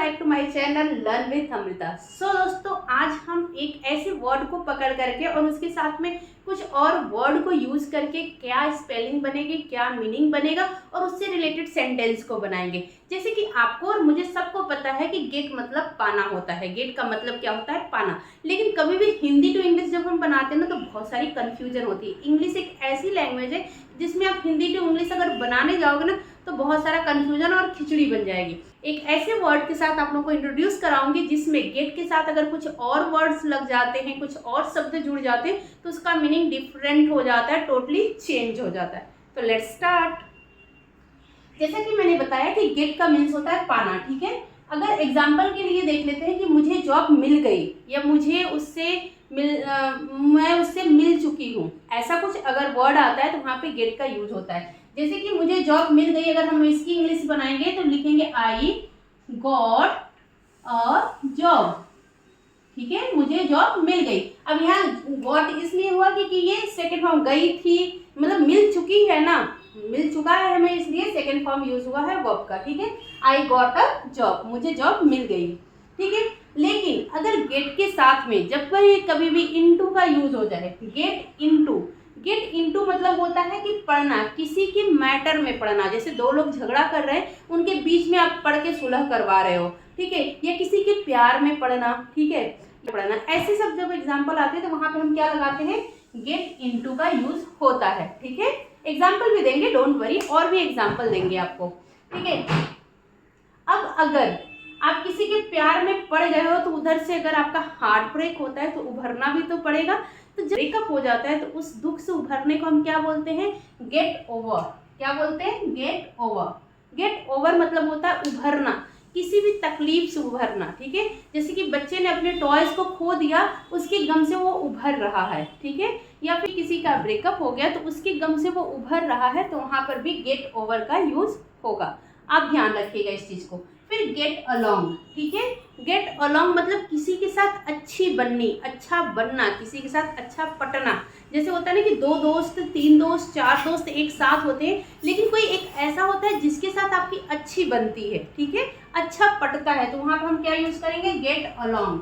Back to my channel learn with Amrita. So दोस्तों, आज हम एक ऐसे वर्ड को पकड़ करके और उसके साथ में कुछ और वर्ड को यूज करके क्या स्पेलिंग बनेगी, क्या मीनिंग बनेगा और उससे रिलेटेड सेंटेंस को बनाएंगे। जैसे कि आपको और मुझे सबको पता है कि गेट मतलब पाना होता है। गेट का मतलब क्या होता है? पाना। लेकिन कभी भी हिंदी टू इंग्लिश जब हम बनाते हैं ना तो बहुत सारी कंफ्यूजन होती है। इंग्लिश एक ऐसी लैंग्वेज है जिसमें आप हिंदी टू इंग्लिश अगर बनाने जाओगे ना तो बहुत सारा कंफ्यूजन और खिचड़ी बन जाएगी। एक ऐसे वर्ड के साथ आप लोगों को इंट्रोड्यूस कराऊंगी जिसमें गेट के साथ अगर कुछ और वर्ड्स लग जाते हैं, कुछ और शब्द जुड़ जाते हैं तो उसका मीनिंग डिफरेंट हो जाता है, टोटली चेंज हो जाता है। तो लेट्स स्टार्ट। जैसा कि मैंने बताया कि गेट का मीन्स होता है पाना, ठीक है। अगर एग्जाम्पल के लिए देख लेते हैं कि मुझे जॉब मिल गई या मुझे मैं उससे मिल चुकी हूँ, ऐसा कुछ अगर वर्ड आता है तो वहाँ पे गेट का यूज होता है। जैसे कि मुझे जॉब मिल गई, अगर हम इसकी इंग्लिश बनाएंगे तो लिखेंगे आई गॉट अ जॉब, ठीक है। मुझे जॉब मिल गई। अब यहाँ गॉट इसलिए हुआ कि ये सेकेंड फॉर्म गई थी, मतलब मिल चुकी है ना, मिल चुका है हमें, इसलिए सेकेंड फॉर्म यूज हुआ है वर्ब का, ठीक है। आई गॉट अ जॉब, मुझे जॉब मिल गई, ठीक है। लेकिन अगर गेट के साथ में जब कभी भी इनटू का यूज हो जाए, गेट इनटू मतलब होता है कि पढ़ना, किसी के मैटर में पढ़ना। जैसे दो लोग झगड़ा कर रहे हैं, उनके बीच में आप पढ़ के सुलह करवा रहे हो, ठीक है, या किसी के प्यार में पढ़ना, ठीक है, पढ़ना। ऐसे सब जब एग्जाम्पल आते हैं तो वहां पे हम क्या लगाते हैं? गेट इनटू का यूज होता है, ठीक है। एग्जाम्पल भी देंगे, डोंट वरी, और भी एग्जाम्पल देंगे आपको, ठीक है। अब अगर आप किसी के प्यार में पड़ गए हो तो उधर से अगर आपका हार्ट ब्रेक होता है तो उभरना भी तो पड़ेगा। तो जब ब्रेकअप हो जाता है तो उस दुख से उभरने को हम क्या बोलते हैं? Get over. क्या बोलते हैं? Get over. गेट ओवर मतलब होता है उभरना, किसी भी तकलीफ से उभरना, ठीक है। जैसे कि बच्चे ने अपने टॉयज को खो दिया, उसके गम से वो उभर रहा है, ठीक है। या फिर किसी का ब्रेकअप हो गया तो उसके गम से वो उभर रहा है, तो वहां पर भी गेट ओवर का यूज होगा। आप ध्यान रखिएगा इस चीज को। फिर गेट अलोंग, ठीक है। गेट अलोंग मतलब किसी के साथ अच्छी बननी, अच्छा बनना, किसी के साथ अच्छा पटना। जैसे होता है ना कि दो दोस्त, तीन दोस्त, चार दोस्त एक साथ होते हैं, लेकिन कोई एक ऐसा होता है जिसके साथ आपकी अच्छी बनती है, ठीक है, अच्छा पटता है, तो वहां पर हम क्या यूज करेंगे? Get along.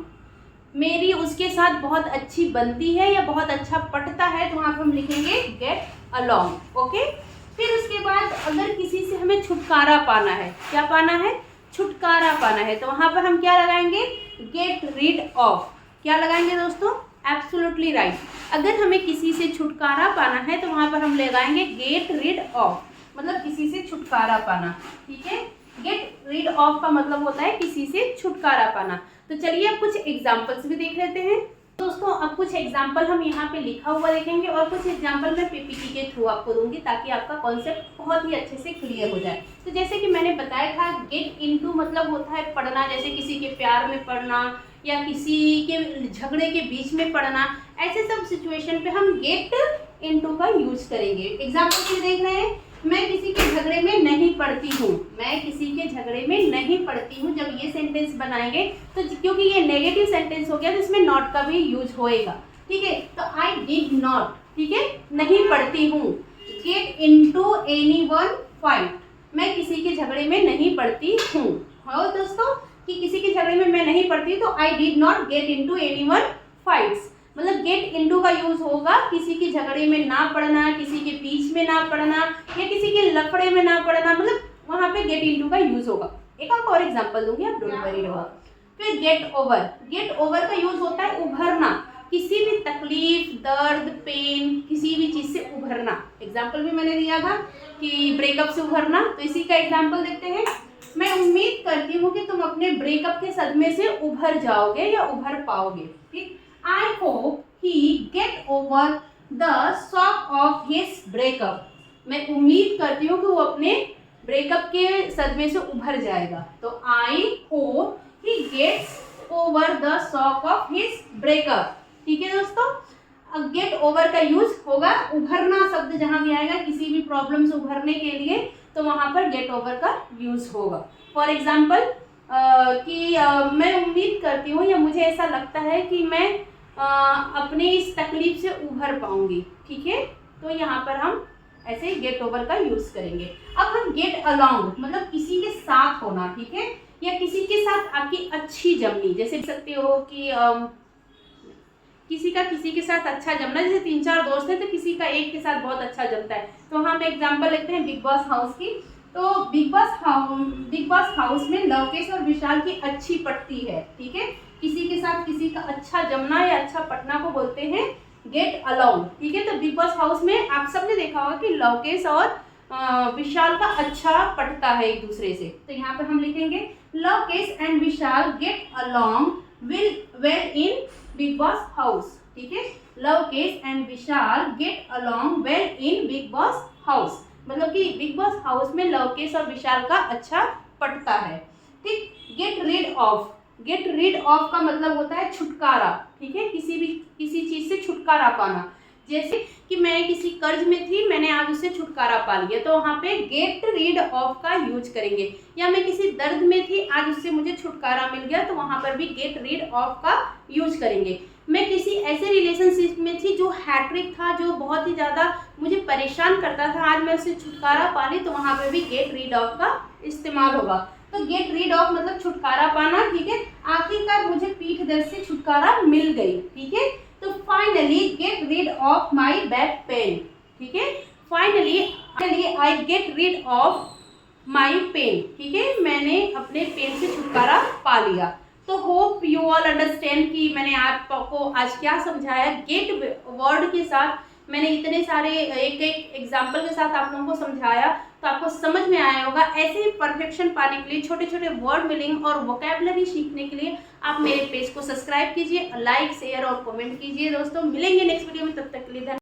मेरी उसके साथ बहुत अच्छी बनती है या बहुत अच्छा पटता है, तो वहां पर हम लिखेंगे गेट अलोंग, ओके। फिर उसके बाद अगर किसी से हमें छुटकारा पाना है, क्या पाना है? छुटकारा पाना है, तो वहां पर हम क्या लगाएंगे? Gate rid of. क्या लगाएंगे दोस्तों? Absolutely right. अगर हमें किसी से छुटकारा पाना है तो वहां पर हम लगाएंगे गेट रीड ऑफ, मतलब किसी से छुटकारा पाना, ठीक है। गेट रीड ऑफ का मतलब होता है किसी से छुटकारा पाना। तो चलिए अब कुछ एग्जाम्पल्स भी देख लेते हैं दोस्तों। अब कुछ एग्जाम्पल हम यहाँ पे लिखा हुआ देखेंगे और कुछ एग्जाम्पल मैं पीपीटी के थ्रू आपको दूंगी ताकि आपका कॉन्सेप्ट बहुत ही अच्छे से क्लियर हो जाए। तो जैसे कि मैंने बताया था, गेट इनटू मतलब होता है पढ़ना, जैसे किसी के प्यार में पढ़ना या किसी के झगड़े के बीच में पढ़ना। ऐसे सब सिचुएशन पे हम गेट इनटू का यूज करेंगे। एग्जाम्पल देख रहे हैं, मैं किसी के झगड़े में नहीं पड़ती हूँ, मैं किसी के झगड़े में नहीं पड़ती हूँ। जब ये सेंटेंस बनाएंगे तो क्योंकि ये नेगेटिव सेंटेंस हो गया तो इसमें नॉट का भी यूज होएगा, ठीक है। तो आई डिड नॉट, ठीक है, नहीं पड़ती हूँ। गेट इनटू एनीवन फाइट, मैं किसी के झगड़े में नहीं पड़ती हूँ। हो दोस्तों कि किसी के झगड़े में मैं नहीं पड़ती, तो I did not get into anyone fights, मतलब गेट इनटू का यूज होगा किसी के झगड़े में ना पड़ना, किसी के बीच में ना पड़ना या किसी के लफड़े में ना पड़ना, मतलब वहां पे गेट इनटू का यूज होगा। एक आपको और एग्जांपल दूंगी, आप डोंट वरी रहो। फिर गेट ओवर, गेट ओवर का यूज होता है उभरना, किसी भी तकलीफ, दर्द, पेन, किसी भी चीज से उभरना। एग्जाम्पल भी मैंने दिया था कि ब्रेकअप से उभरना, तो इसी का एग्जाम्पल देखते हैं। मैं उम्मीद करती हूँ कि तुम अपने ब्रेकअप के सदमे से उभर जाओगे या उभर पाओगे, ठीक। I hope he get over the shock of his breakup. मैं उम्मीद करती हूँ कि वो अपने ब्रेकअप के सदमे से उभर जाएगा। तो I hope he gets over the shock of his breakup, ठीक है दोस्तों। अब गेट ओवर का यूज होगा उभरना शब्द जहां भी आएगा किसी भी प्रॉब्लम से उभरने के लिए, तो वहां पर गेट ओवर का यूज होगा। फॉर एग्जाम्पल कि मैं उम्मीद करती हूँ या मुझे ऐसा लगता है कि मैं अपने इस तकलीफ से उभर पाऊंगी, ठीक है। तो यहाँ पर हम ऐसे गेट ओवर का यूज करेंगे। अब हम गेट अलोंग मतलब किसी के साथ होना, ठीक है, या किसी के साथ आपकी अच्छी जमनी, जैसे देख सकते हो कि किसी का किसी के साथ अच्छा जमना, जैसे 3-4 दोस्त हैं तो किसी का एक के साथ बहुत अच्छा जमता है। तो हम एग्जांपल लेते हैं बिग बॉस हाउस की। तो बिग बॉस हाउस में लवकेश और विशाल की अच्छी पटती है, ठीक है। किसी के साथ किसी का अच्छा जमना या अच्छा पटना को बोलते हैं गेट अलोंग, ठीक है। तो बिग बॉस हाउस में आप सबने देखा होगा कि लवकेश और विशाल का अच्छा पटता है एक दूसरे से। तो यहाँ पर हम लिखेंगे Lavkesh and Vishal get along well in big boss house, ठीक है। Lavkesh and Vishal get along well in big boss house, मतलब कि बिग बॉस हाउस में लवकेश और विशाल का अच्छा पटता है, ठीक। गेट रीड ऑफ का मतलब होता है छुटकारा, ठीक है। किसी चीज से छुटकारा पाना, जैसे कि मैं किसी कर्ज में थी, मैंने आज उससे छुटकारा पा लिया, तो वहाँ पे गेट रीड ऑफ का यूज करेंगे। या मैं किसी दर्द में थी, आज उससे मुझे छुटकारा मिल गया, तो वहाँ पर भी गेट रीड ऑफ का यूज करेंगे। मैं किसी ऐसे रिलेशनशिप में थी जो हैट्रिक था, जो बहुत ही ज़्यादा मुझे परेशान करता था, आज मैं उससे छुटकारा पा ली, तो वहाँ पर भी गेट रीड ऑफ का इस्तेमाल होगा। तो गेट रीड ऑफ मतलब छुटकारा पाना, ठीक है। आखिरकार मुझे पीठ दर्द से छुटकारा मिल गई, ठीक है। तो finally get rid of my back pain, ठीक है। Finally I get rid of my pain, ठीक है। मैंने अपने पेन से छुटकारा पा लिया। तो होप यू ऑल अंडरस्टैंड कि मैंने आपको आज क्या समझाया। गेट वर्ड के साथ मैंने इतने सारे एक एग्जाम्पल के साथ आप लोगों को समझाया, तो आपको समझ में आया होगा। ऐसे ही परफेक्शन पाने के लिए, छोटे छोटे वर्ड मीनिंग और वोकैबुलरी सीखने के लिए आप मेरे पेज को सब्सक्राइब कीजिए, लाइक शेयर और कमेंट कीजिए। दोस्तों मिलेंगे नेक्स्ट वीडियो में, तब तक के लिए धन्यवाद।